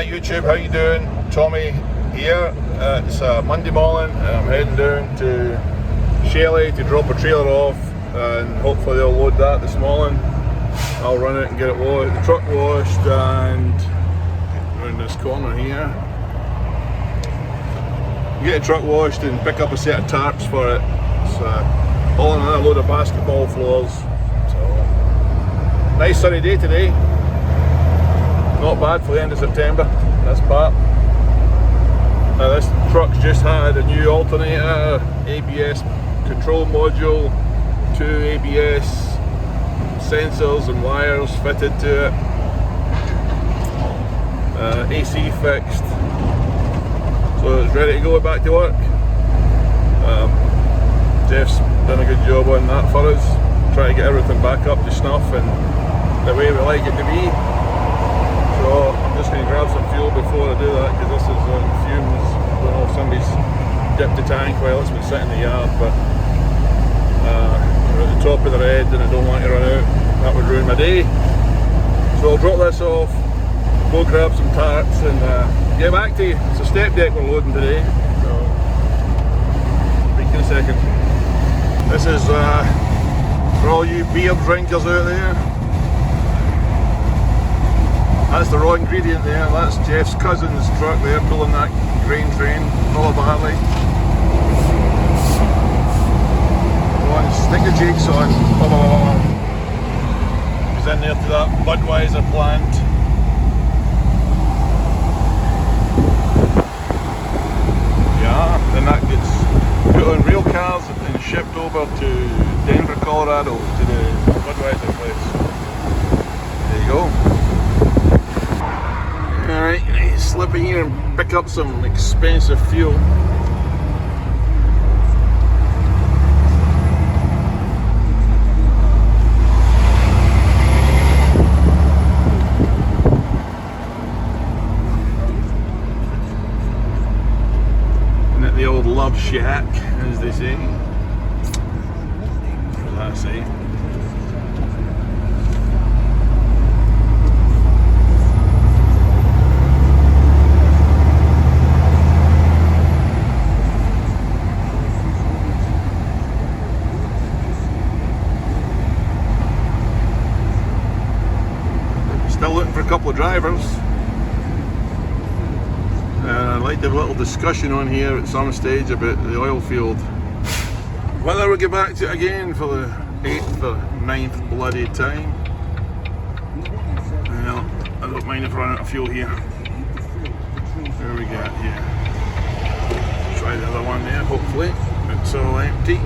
Hi YouTube, how you doing? Tommy here. It's Monday morning and I'm heading down to Shelley to drop a trailer off, and hopefully they'll load that this morning. I'll run it and get it washed, the truck washed, and around this corner here. Get the truck washed and pick up a set of tarps for it. It's all in another load of basketball floors. So nice sunny day today. Not bad for the end of September, this part. Now this truck's just had a new alternator, ABS control module, 2 ABS sensors and wires fitted to it, AC fixed, so it's ready to go back to work. Jeff's done a good job on that for us, trying to get everything back up to snuff and the way we like it to be. So I'm just going to grab some fuel before I do that, because this is on fumes. I don't know if somebody's dipped the tank while it's been sitting in the yard, but we're at the top of the red and I don't want to run out. That would ruin my day. So I'll drop this off, go grab some tarts and get back to you. It's a step deck we're loading today, so speak in a second. This is for all you beer drinkers out there. That's the raw ingredient there. That's Jeff's cousin's truck there, pulling that grain train full of barley. Go on, stick the jakes on. He's in there to that Budweiser plant. Yeah, then that gets put on rail cars and shipped over to Denver, Colorado, to the Budweiser place. There you go. Alright, slip in here and pick up some expensive fuel. And at the old Love Shack, as they say. What does that say? Still looking for a couple of drivers, and I'd like to have a little discussion on here at some stage about the oil field. Whether we get back to it again for the 8th or 9th bloody time. Well, I don't mind if I run out of fuel here. There we go, yeah. Try the other one there, hopefully. It's all empty.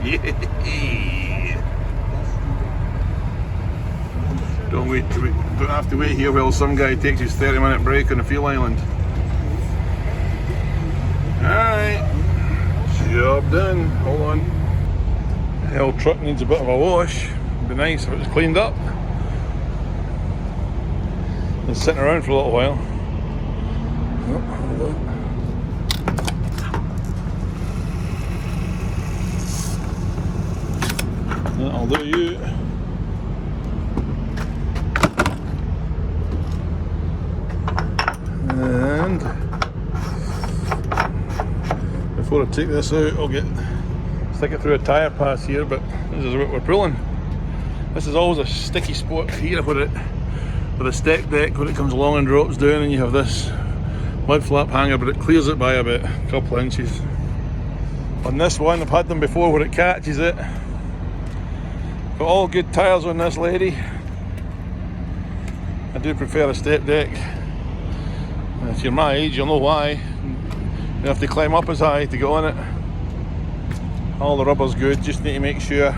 Yeah. Don't have to wait here while some guy takes his 30-minute break on a fuel island. Alright, job done. Hold on. The old truck needs a bit of a wash. It'd be nice if it was cleaned up. It's sitting around for a little while. Oh, hold on. That'll do you. And before I take this out, I'll stick it through a tyre pass here, but this is what we're pulling. This is always a sticky spot here with a step deck when it comes along and drops down, and you have this mud flap hanger, but it clears it by about a couple of inches. On this one, I've had them before where it catches it. Got all good tyres on this lady. I do prefer a step deck. If you're my age, you'll know why. You have to climb up as high to get on it. All the rubber's good, just need to make sure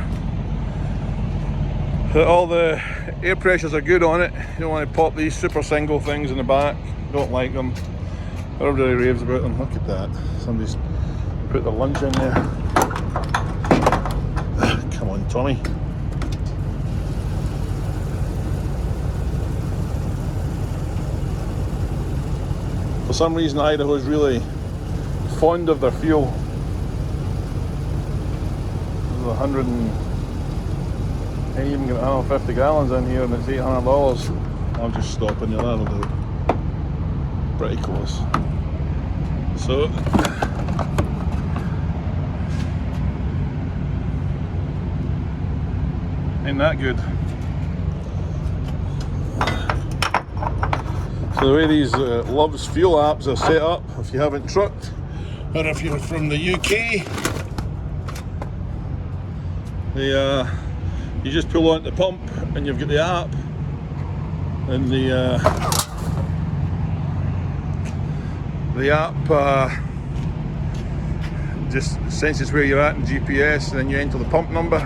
that all the air pressures are good on it. You don't want to pop these super single things in the back. Don't like them. Everybody raves about them. Look at that. Somebody's put their lunch in there. Come on, Tommy. For some reason, Idaho is really fond of their fuel. There's 100 and ain't even got 150 gallons in here, and it's $800. I'll just stop in there, that'll do. pretty close. So ain't that good? So the way these Love's fuel apps are set up, if you haven't trucked, or if you're from the UK, they you just pull on the pump and you've got the app, and the app just senses where you're at in GPS, and then you enter the pump number,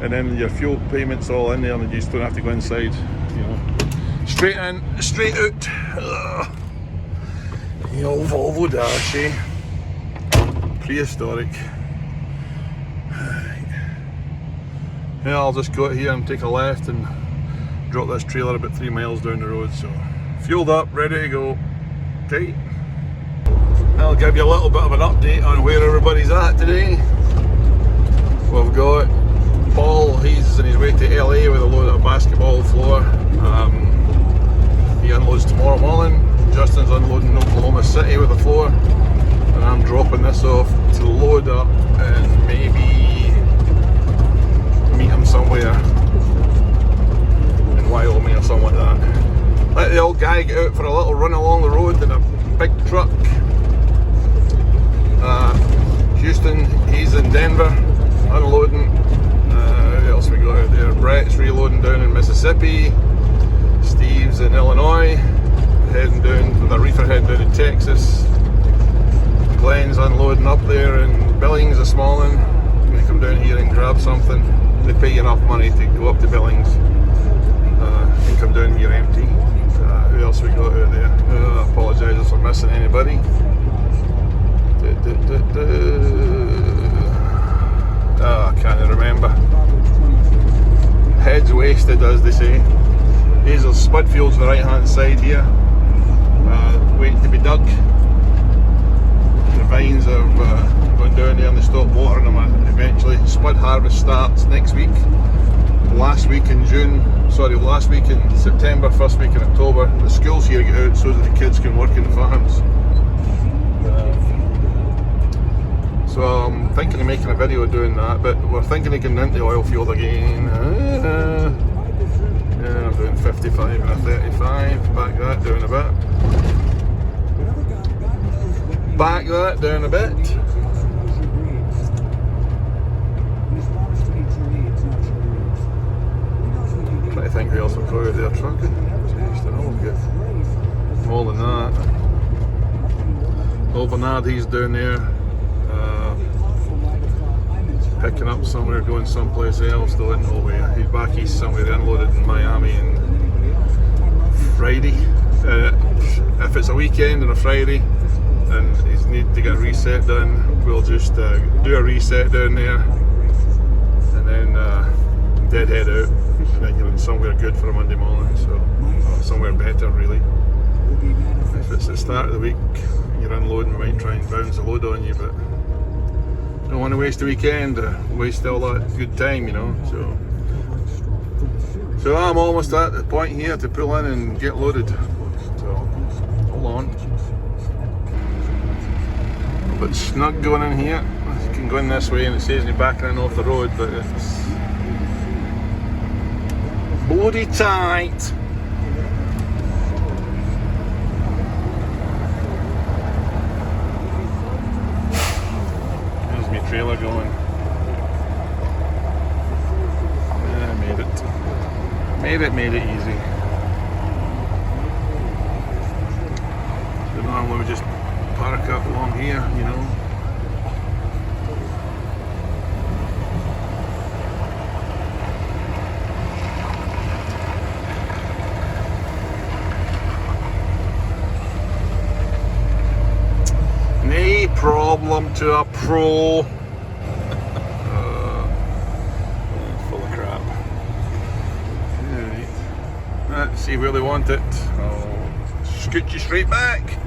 and then your fuel payment's all in there, and you just don't have to go inside, you know. Straight in, straight out. Ugh. The old Volvo dash, eh? Prehistoric. Yeah, I'll just go out here and take a left and drop this trailer about 3 miles down the road. So, fueled up, ready to go. Okay. I'll give you a little bit of an update on where everybody's at today. We've got Paul, he's on his way to LA with a load of basketball floor. He unloads tomorrow morning. Justin's unloading in Oklahoma City with the floor. And I'm dropping this off to load up and maybe meet him somewhere in Wyoming or something like that. Let the old guy get out for a little run along the road in a big truck. Houston, he's in Denver, unloading. Who else we got out there? Brett's reloading down in Mississippi. Steve's in Illinois, heading down with a reefer heading down to Texas. Glenn's unloading up there in Billings this morning. I'm going to come down here and grab something. They pay you enough money to go up to Billings and come down here empty. Who else we got out there? I apologise if I'm missing anybody. I can't remember. Heads wasted, as they say. Hazel spud fields on the right hand side here, waiting to be dug. The vines are going down there and they stop watering them eventually. Spud harvest starts next week. Last week in September, first week in October. The schools here get out so that the kids can work in the farms. So I'm thinking of making a video doing that, but we're thinking of getting into the oil field again. Yeah, I'm doing 55 and a 35, back that down a bit. Back that down a bit. Trying to think who else we've got out there trucking. Jeez, I know we've got more than that. Old Bernard, he's down there. Picking up somewhere, going someplace else, though I don't know where. He's back east somewhere, unloaded in Miami on Friday. If it's a weekend and a Friday and he's need to get a reset done, we'll just do a reset down there and then dead head out, and then you're in somewhere good for a Monday morning, so somewhere better really. If it's the start of the week, you're unloading, we might try and bounce a load on you, but don't want to waste the weekend, waste all that good time, you know. So I'm almost at the point here to pull in and get loaded. So hold on. A bit snug going in here. You can go in this way and it saves me backing in off the road, but it's bloody tight. Trailer going. Made it easy. So normally we just park up along here, you know. No problem to a pro. See where they want it. I'll scoot you straight back.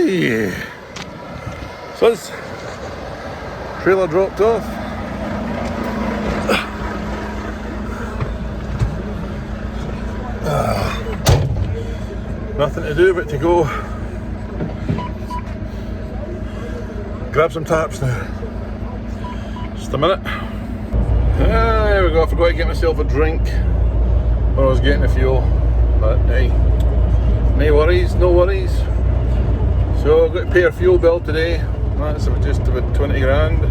Hey! So this trailer dropped off. Nothing to do but to go grab some tarps now. Just a minute. There we go, I forgot to get myself a drink when I was getting the fuel. But hey, no worries, no worries. So I've got to pay a fuel bill today. That's just about 20 grand.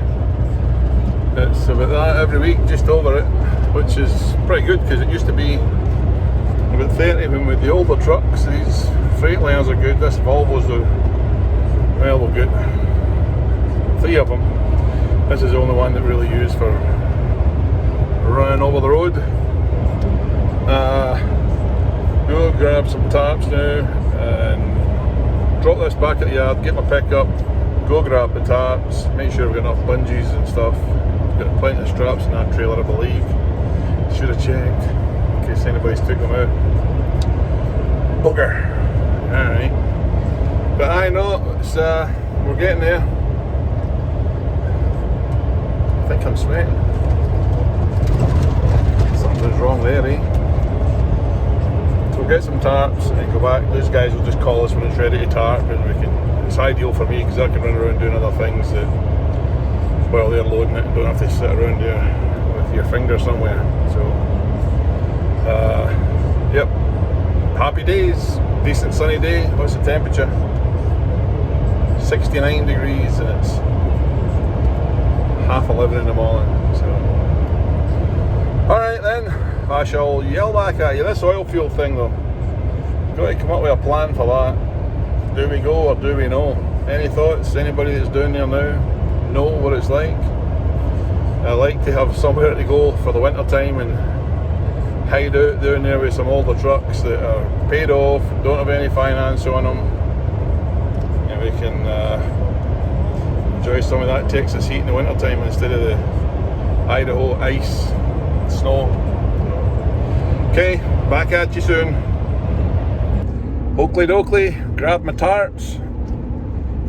It's about that every week, just over it, which is pretty good because it used to be about 30 when with the older trucks. These Freightliners are good. This Volvo's well, they're good. 3 of them. This is the only one that really used for running over the road. Go grab some tarps now and drop this back at the yard, get my pickup, go grab the tarps, make sure we've got enough bungees and stuff. We've got plenty of straps in that trailer, I believe. Should have checked in case anybody's took them out. Bugger. Alright. But I know it's we're getting there. I think I'm sweating. Something's wrong there, eh? So we'll get some tarps and go back. Those guys will just call us when it's ready to tarp, and we can. It's ideal for me because I can run around doing other things that while they're loading it, don't have to sit around there with your finger somewhere. So, yep. Happy days. Decent sunny day. What's the temperature? 69 degrees, and it's 11:30 in the morning. So, alright then, I shall yell back at you. This oil fuel thing though, got to come up with a plan for that. Do we go or do we know? Any thoughts? Anybody that's down there now know what it's like? I like to have somewhere to go for the winter time and hide out down there with some older trucks that are paid off, don't have any finance on them, and we can enjoy some of that Texas heat in the winter time instead of the Idaho ice, snow. Okay, back at you soon. Oakley dokley, grab my tarps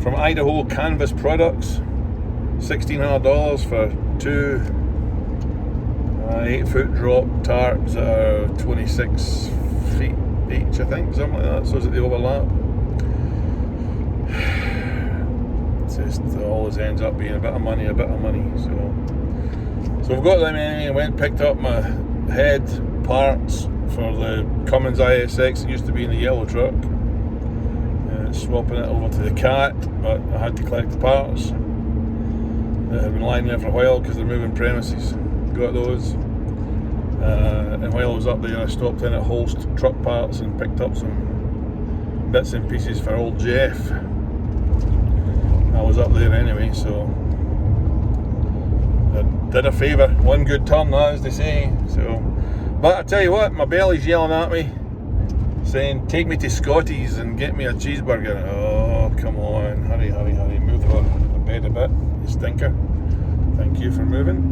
from Idaho Canvas Products. $1,600 for 2 8-foot drop tarps that are 26 feet each, I think, something like that, so that they overlap. It's just always ends up being a bit of money. So we've got them anyway. I went and picked up my head parts for the Cummins ISX that used to be in the yellow truck. Swapping it over to the Cat, but I had to collect the parts. I've been lying there for a while because they're moving premises. Got those. And while I was up there, I stopped in at Holst Truck Parts and picked up some bits and pieces for old Jeff. I was up there anyway, so I did a favour. One good turn, that as they say. So, but I tell you what, my belly's yelling at me, saying, "Take me to Scotty's and get me a cheeseburger." Oh, come on, hurry, move the bed a bit, you stinker. Thank you for moving.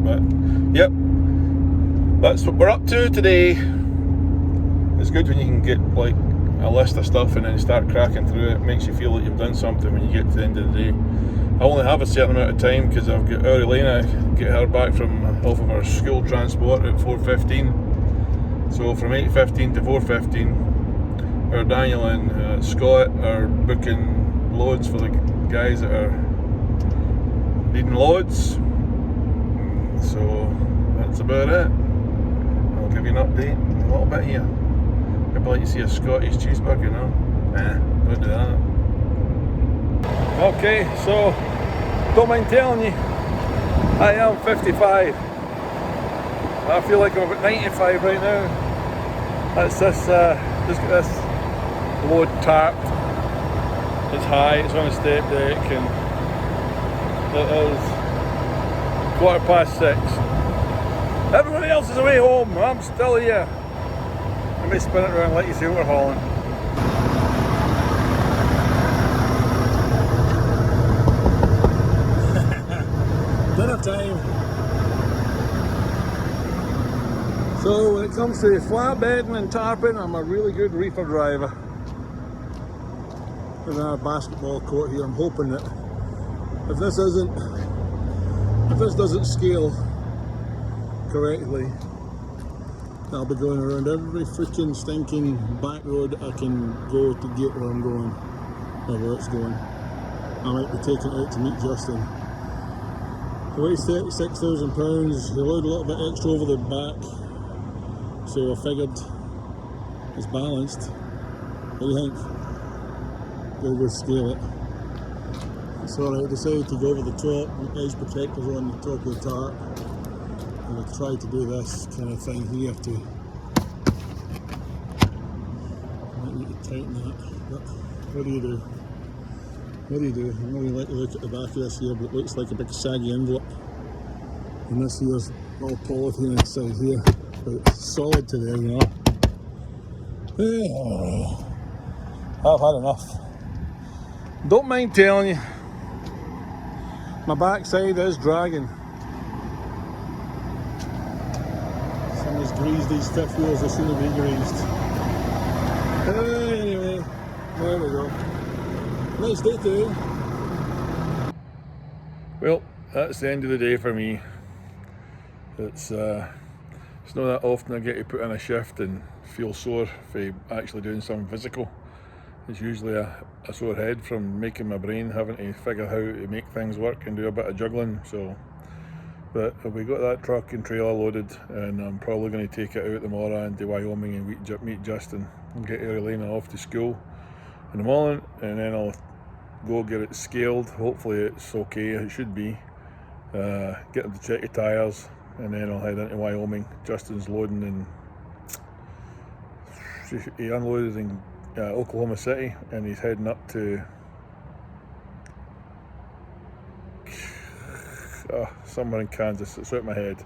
But, yep, that's what we're up to today. It's good when you can get like a list of stuff and then start cracking through it. It makes you feel like you've done something when you get to the end of the day. I only have a certain amount of time because I've got Aurelina, get her back from off of her school transport at 4:15. So from 8:15 to 4:15, our Daniel and Scott are booking loads for the guys that are needing loads. So that's about it. I'll give you an update in a little bit here. Maybe let you see a Scottish cheeseburger, no? Nah, don't do that. Okay, so don't mind telling you, I am 55. I feel like I'm about 95 right now. That's this, just get this load tarped. It's high, it's on a step deck, and it is 6:15. Everybody else is away home, I'm still here. Let me spin it around and let you see what we're hauling. Dinner time. So when it comes to flatbedding and tarping, I'm a really good reefer driver. in our basketball court here. I'm hoping that if this doesn't scale correctly, I'll be going around every freaking stinking back road I can go to get where I'm going, or where it's going. I might be taking it out to meet Justin. He weighs 36,000 pounds, he loaded a little bit extra over the back, so I figured it's balanced. What do you think? Gotta go scale it. So I decided to go over the top, edge protectors on the top of the tarp. And I've tried to do this kind of thing here to, I might need to tighten that, but what do you do? What do you do? I don't really like to look at the back of this here, but it looks like a big saggy envelope. And this here's all polythene inside here, but it's solid to there, you know. I've had enough. Don't mind telling you, my backside is dragging. Somebody's greased these fifth wheels, they shouldn't be greased. Anyway, there we go. Nice day today. Well, that's the end of the day for me. It's not that often I get to put in a shift and feel sore for actually doing something physical. It's usually a sore head from making my brain, having to figure how to make things work and do a bit of juggling. So, but we got that truck and trailer loaded, and I'm probably going to take it out tomorrow into Wyoming and meet Justin and get Elena off to school in the morning, and then I'll go get it scaled. Hopefully it's okay, it should be. Get them to check the tyres, and then I'll head into Wyoming. Justin's loading in, he unloaded in Oklahoma City, and he's heading up to somewhere in Kansas. It's out of my head.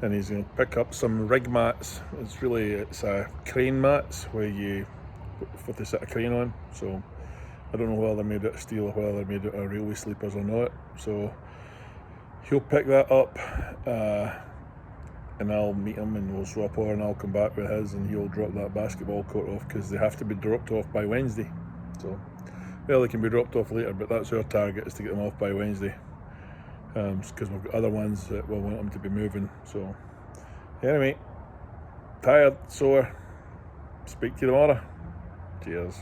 And he's going to pick up some rig mats. It's a crane mats where you put the set of crane on. So I don't know whether they're made out of steel or whether they're made out of railway sleepers or not. So he'll pick that up, and I'll meet him and we'll swap over, and I'll come back with his, and he'll drop that basketball court off because they have to be dropped off by Wednesday. So, well, they can be dropped off later, but that's our target, is to get them off by Wednesday. Because we've got other ones that we'll want them to be moving. So, anyway, tired, sore. Speak to you tomorrow. Cheers.